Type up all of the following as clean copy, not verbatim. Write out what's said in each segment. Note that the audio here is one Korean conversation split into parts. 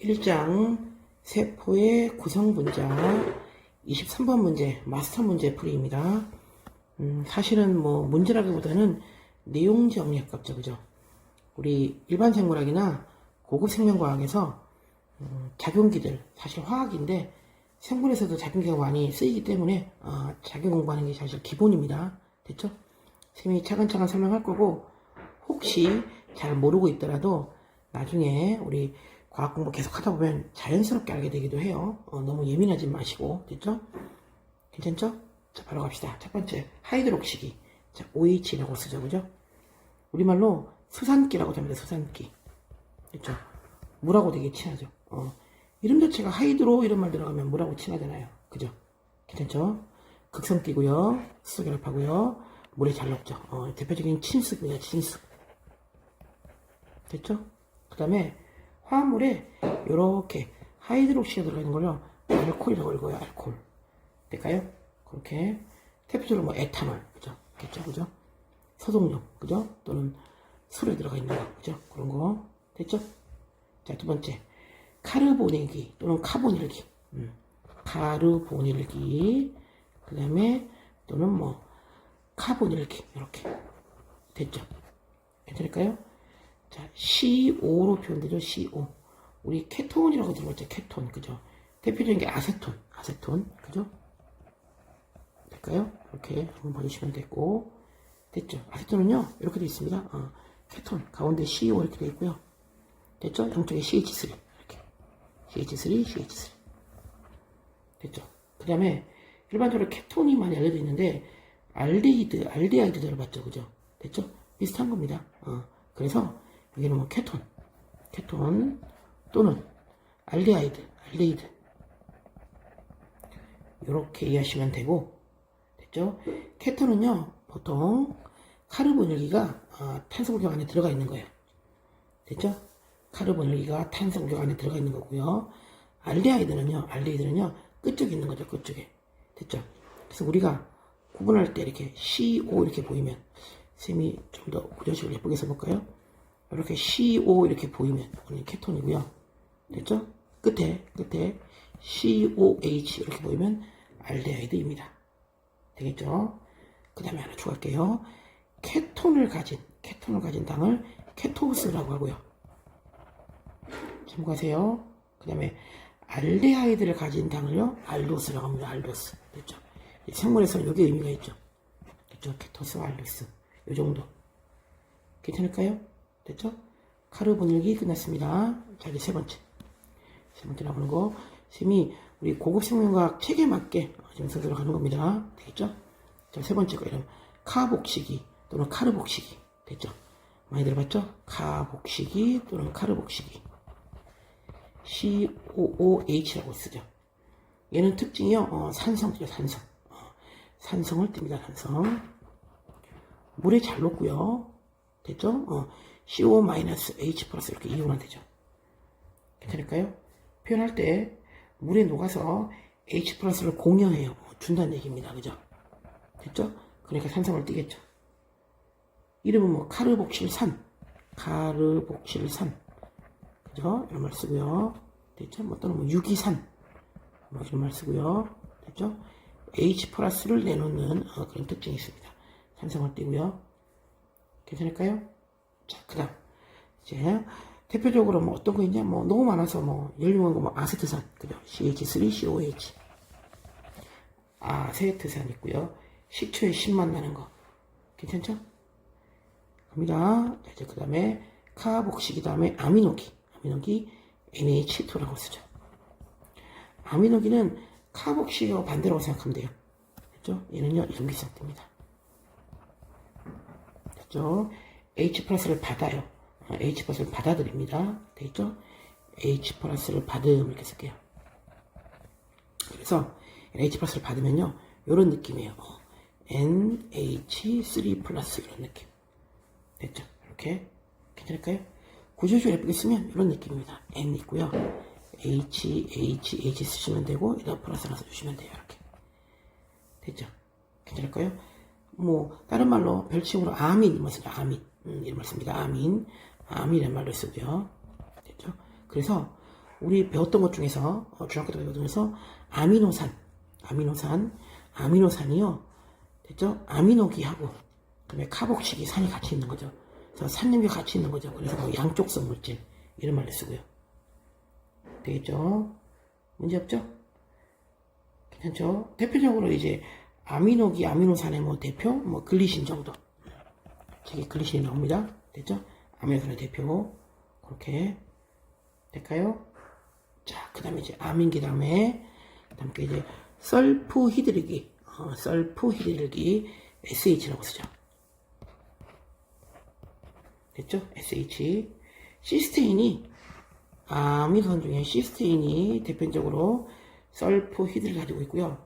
1장 세포의 구성 분자 23번 문제 마스터 문제 풀이입니다. 사실은 뭐 문제라기보다는 내용 정리에 가깝죠. 그죠? 우리 일반 생물학이나 고급 생명과학에서 작용기들, 사실 화학인데 생물에서도 작용기가 많이 쓰이기 때문에 작용 공부하는 게 사실 기본입니다. 됐죠? 선생님이 차근차근 설명할 거고, 혹시 잘 모르고 있더라도 나중에 우리 과학 공부 계속 하다 보면 자연스럽게 알게 되기도 해요. 너무 예민하지 마시고. 됐죠? 괜찮죠? 자, 바로 갑시다. 첫 번째, 하이드록시기. 자, OH라고 쓰죠. 그죠? 우리말로 수산기라고 합니다. 수산기. 됐죠? 물하고 되게 친하죠. 이름 자체가 하이드로 이런 말 들어가면 물하고 친하잖아요. 그죠? 괜찮죠? 극성기고요. 수소결합하고요. 물에 잘 녹죠. 대표적인 침습입니다. 침습. 됐죠? 그 다음에 화합물에 이렇게 하이드록시가 들어가 있는 걸로 알코올이라고 읽어요. 알코올. 될까요? 그렇게 대표적으로 뭐 에탄올, 그죠? 그죠? 소독용, 그죠? 또는 술에 들어가 있는 거, 그죠? 그런 거 됐죠? 자, 두 번째, 카르보닐기 또는 카보닐기, 카르보닐기, 그 다음에 또는 뭐 카보닐기 이렇게 됐죠? 괜찮을까요? 자, CO5로 표현되죠. CO. 우리 케톤이라고 들어봤죠. 케톤, 그죠? 대표적인 게 아세톤, 그죠? 될까요? 이렇게 한번 봐주시면 되고, 됐죠? 아세톤은요, 이렇게 되어 있습니다. 케톤, 가운데 CO 이렇게 되어 있고요. 됐죠? 양쪽에 CH3, 이렇게. CH3. 됐죠? 그 다음에, 일반적으로 케톤이 많이 알려져 있는데, 알데하이드 들어봤죠? 그죠? 됐죠? 비슷한 겁니다. 그래서, 여기는 뭐 케톤 또는 알데히드 이렇게 이해하시면 되고, 됐죠? 케톤은요 보통 카르보닐기가 탄소공격 안에 들어가 있는 거예요. 됐죠? 카르보닐기가 탄소공격 안에 들어가 있는 거고요. 알데히드는요 끝쪽에 있는 거죠. 끝쪽에. 됐죠? 그래서 우리가 구분할 때 이렇게 CO 이렇게 보이면, 쌤이 좀 더 구조식을 예쁘게 써볼까요? 이렇게 CO 이렇게 보이면 우리는 케톤이고요. 됐죠? 끝에 COH 이렇게 보이면 알데하이드입니다. 되겠죠? 그 다음에 하나 추가할게요. 케톤을 가진 당을 케토스라고 하고요. 참고하세요. 그 다음에 알데하이드를 가진 당을요, 알도스라고 합니다. 알도스. 됐죠? 생물에서는 여기 의미가 있죠. 됐죠? 케토스와 알도스. 요 정도. 괜찮을까요? 됐죠? 카르보닐기 끝났습니다. 자, 이제 세 번째 나오는 거. 쌤이 우리 고급 생명과학 책에 맞게 지금 선생으로 가는 겁니다. 되겠죠? 자, 세 번째 거 이름 카복시기 또는 카르복시기. 됐죠? 많이 들어봤죠? 카복시기 또는 카르복시기. COOH라고 쓰죠. 얘는 특징이요, 산성이죠. 산성을 띱니다. 산성. 물에 잘 녹고요. 됐죠? CO-H 플러스 이렇게 이용하면 되죠. 괜찮을까요? 표현할 때 물에 녹아서 H 플러스를 공여해요. 준다는 얘기입니다. 그죠? 됐죠? 그러니까 산성을 띠겠죠. 이름은 뭐 카르복실산. 그죠? 이런 말 쓰고요. 됐죠? 뭐 또는 뭐 유기산. 뭐 이런 말 쓰고요. 됐죠? H 플러스를 내놓는 그런 특징이 있습니다. 산성을 띠고요. 괜찮을까요? 자, 그 다음, 이제, 대표적으로 뭐 어떤 거 있냐? 뭐 너무 많아서 뭐, 열리는 거 뭐 아세트산, 그죠? CH3COH. 아세트산 있고요. 식초에 신맛 나는 거. 괜찮죠? 갑니다. 자, 이제 그 다음에, 카복시기 다음에 아미노기 NH2라고 쓰죠. 아미노기는 카복시기와 반대라고 생각하면 돼요. 됐죠? 얘는요, 이런 게 시작됩니다. 됐죠? H 플러스를 받아요. H 플러스를 받아들입니다. 되겠죠? H 플러스를 받음 이렇게 쓸게요. 그래서 H 플러스를 받으면요, 이런 느낌이에요. NH3 플러스 이런 느낌. 됐죠? 이렇게 괜찮을까요? 구조식을 예쁘게 쓰면 이런 느낌입니다. N 있고요. H 쓰시면 되고, 여기다 플러스 하나 써주시면 돼요. 이렇게. 됐죠? 괜찮을까요? 뭐 다른 말로 별칭으로 아민 맞습니다. 이런 말 씁니다. 아민이라는 말로 쓰고요. 됐죠? 그래서 우리 배웠던 것 중에서 중학교 때 배웠던 것 중에서 아미노산이요. 됐죠? 아미노기하고 그다음에 카복식이 산이 같이 있는 거죠. 그래서 산염이 같이 있는 거죠. 그래서 뭐 양쪽성 물질 이런 말을 쓰고요. 되겠죠? 문제 없죠? 괜찮죠? 대표적으로 이제 아미노산의 뭐 대표 뭐 글리신 정도. 저기 글리신이 나옵니다. 됐죠? 아미노산의 대표 그렇게 될까요? 자, 그 다음에 이제 아민기 다음에 이제 설프히드르기 SH라고 쓰죠. 됐죠? SH. 시스테인이 아미노산 중에 시스테인이 대표적으로 설프히드를 가지고 있고요.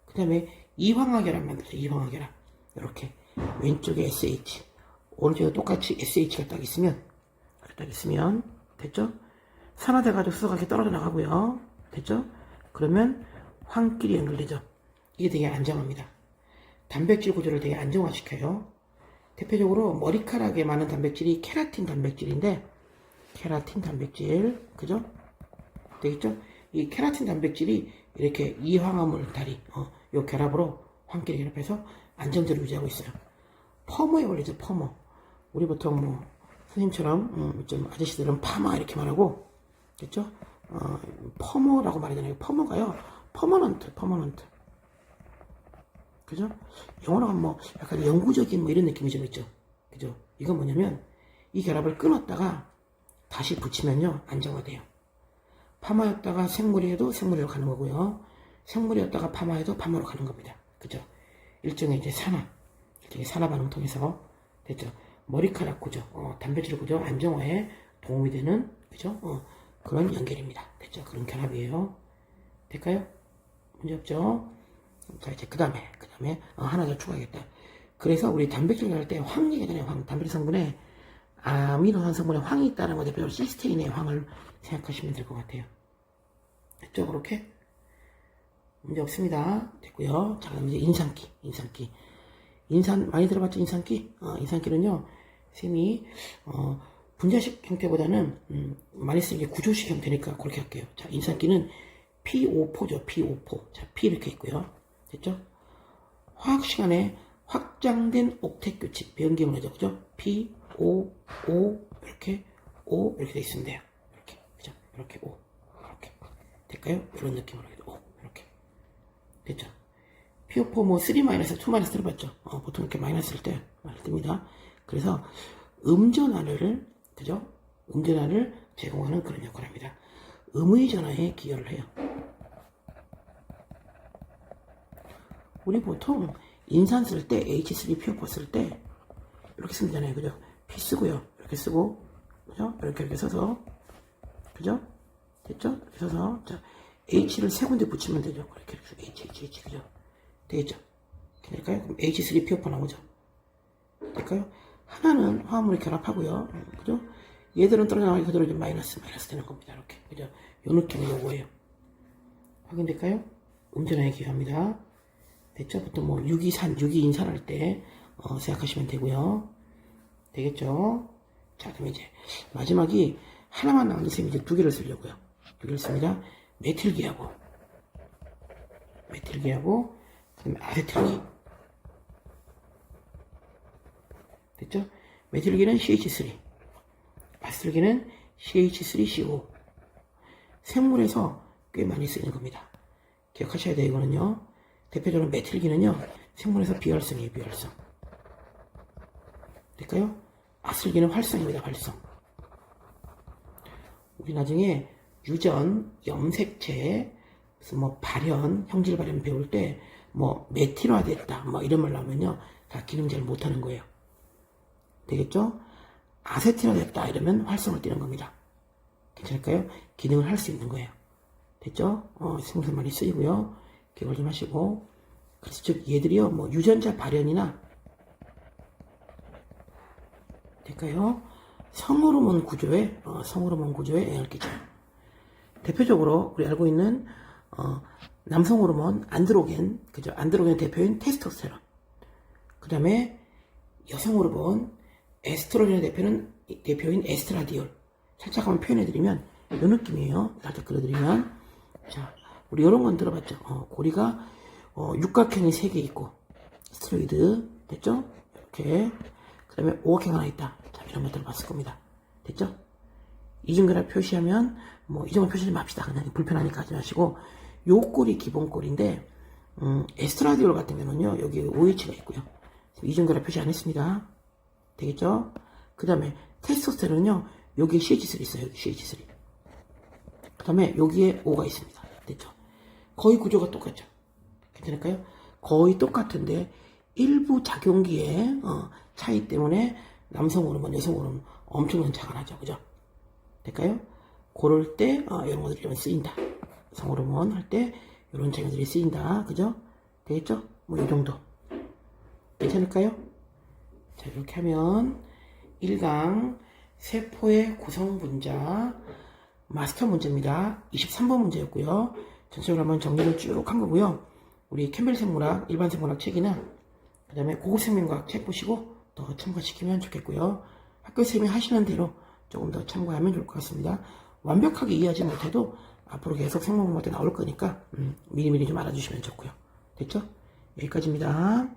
그 다음에 이황화결합 만들어요. 이황화결합. 이렇게 왼쪽에 SH, 오른쪽에 똑같이 SH가 딱 있으면 됐죠? 산화돼가지고 수소가 떨어져 나가고요. 됐죠? 그러면 황끼리 연결되죠. 이게 되게 안정합니다. 단백질 구조를 되게 안정화시켜요. 대표적으로 머리카락에 많은 단백질이 케라틴 단백질인데, 케라틴 단백질, 그죠? 되겠죠? 이 케라틴 단백질이 이렇게 이황화물 다리, 요 결합으로 황끼리 결합해서 안정제를 유지하고 있어요. 퍼머에 올리죠, 퍼머. 우리 보통 뭐, 선생님처럼, 좀 아저씨들은 파마 이렇게 말하고, 됐죠? 퍼머라고 말하잖아요. 퍼머가요, 퍼머넌트. 그죠? 영어로 하면 뭐, 약간 영구적인 뭐 이런 느낌이 좀 있죠. 그죠? 이건 뭐냐면, 이 결합을 끊었다가 다시 붙이면요, 안정화돼요. 파마였다가 생물이어도 생물로 가는 거고요. 생물이었다가 파마해도 파마로 가는 겁니다. 그죠? 일종의 이제 산화 반응 통해서, 됐죠? 머리카락 구조, 단백질 구조 안정화에 도움이 되는, 그죠? 그런 연결입니다. 됐죠? 그런 결합이에요. 될까요? 문제 없죠? 자, 이제 그 다음에, 하나 더 추가하겠다. 그래서 우리 단백질 할 때 황 얘기잖아요. 단백질 성분에 아미노산 성분에 황이 있다는 거 대표적으로 시스테인의 황을 생각하시면 될 것 같아요. 됐죠? 그렇게? 문제 없습니다. 됐고요. 자, 그럼 이제 인산기. 인산 많이 들어봤죠? 인산기? 인산기는요, 쌤이 분자식 형태보다는 많이 쓰는 게 구조식 형태니까 그렇게 할게요. 자, 인산기는 P5포죠. P5포. 자, P 이렇게 있고요. 됐죠? 화학 시간에 확장된 옥텟 규칙 변기 문제죠. 그죠? P, O, O 이렇게 O 이렇게 돼 있으면 돼요. 이렇게. 그죠? 이렇게 O. 이렇게. 될까요? 이런 느낌으로 O. 이렇게. 됐죠? PO4 뭐 3 마이너스 2 마이너스 들어봤죠? 보통 이렇게 마이너스일 때 많이 뜹니다. 그래서 음전하를, 그죠? 음전하를 제공하는 그런 역할을 합니다. 음의 전하에 기여를 해요. 우리 보통 인산 쓸 때 H3PO4 쓸 때 이렇게 쓰면 되잖아요. 그죠? P 쓰고요. 이렇게 쓰고, 그죠? 이렇게 써서, 그죠? 됐죠? 이렇게 써서, 자, H를 세 군데 붙이면 되죠. 이렇게 H, 그죠? 되겠죠? 될까요? 그럼 H3PO4 나오죠? 될까요? 하나는 화합물이 결합하고요. 그죠? 얘들은 떨어져 나가기 그대로 이제 마이너스 되는 겁니다. 이렇게. 그죠? 요 느낌이 요거예요. 확인될까요? 음전하에 기여합니다. 됐죠? 보통 뭐 유기인산 할 때, 생각하시면 되고요. 되겠죠? 자, 그럼 이제 마지막이 하나만 남은 셈 이제 두 개를 쓰려고요. 두 개를 씁니다. 메틸기하고, 그다음에 아세틸기. 됐죠? 메틸기는 CH3, 아세틸기는 CH3CO. 생물에서 꽤 많이 쓰이는 겁니다. 기억하셔야 돼요, 이거는요. 대표적으로 메틸기는요, 생물에서 비활성이에요, 비활성. 될까요? 아슬기는 활성입니다, 활성. 우리 나중에 유전, 염색체, 그래서 뭐 발현, 형질 발현 배울 때, 뭐 메틸화됐다, 뭐 이런 말 나오면요, 다 기능 잘 못하는 거예요. 되겠죠? 아세틸화됐다 이러면 활성을 띠는 겁니다. 괜찮을까요? 기능을 할 수 있는 거예요. 됐죠? 생물에서 많이 쓰이고요. 기억을 좀 하시고. 그래서 즉 얘들이요, 뭐 유전자 발현이나 될까요? 성호르몬 구조에 영향을 끼쳐요. 대표적으로 우리 알고 있는 남성 호르몬 안드로겐, 그죠? 안드로겐의 대표인 테스토스테론. 그 다음에 여성 호르몬 에스트로겐의 대표인 에스트라디올. 살짝 한번 표현해드리면 이 느낌이에요. 살짝 그려드리면. 자, 우리 이런 건 들어봤죠? 고리가 육각형이 3개 있고, 스트로이드. 됐죠? 이렇게. 그 다음에 오각형 하나 있다. 자, 이런 거 들어봤을 겁니다. 됐죠? 이중결합 표시하면, 뭐, 이중결합 표시하지 맙시다. 그냥 불편하니까 하지 마시고, 요 꼴이 기본 꼴인데, 에스트라디올 같은 경우는요, 여기 OH가 있고요. 이중결합 표시 안 했습니다. 되겠죠? 그 다음에 테스토스테론은요, 여기에 CH3 있어요. 여기 CH3. 그 다음에 여기에 O가 있습니다. 됐죠? 거의 구조가 똑같죠? 괜찮을까요? 거의 똑같은데 일부 작용기의 차이 때문에 남성 호르몬, 여성 호르몬 엄청난 차가 나죠. 그죠? 될까요? 그럴 때 이런 것들이 좀 쓰인다. 여성 호르몬 할 때 이런 작용들이 쓰인다. 그죠? 되겠죠? 뭐 이 정도. 괜찮을까요? 자, 이렇게 하면 1강 세포의 구성 분자 마스터 문제입니다. 23번 문제였고요. 전체적으로 한번 정리를 쭉 한 거고요. 우리 캠벨 생물학, 일반 생물학 책이나 그 다음에 고급 생명과학 책 보시고 더 참고시키면 좋겠고요. 학교 선생님이 하시는 대로 조금 더 참고하면 좋을 것 같습니다. 완벽하게 이해하지 못해도 앞으로 계속 생물 공부 때 나올 거니까 미리미리 좀 알아주시면 좋고요. 됐죠? 여기까지입니다.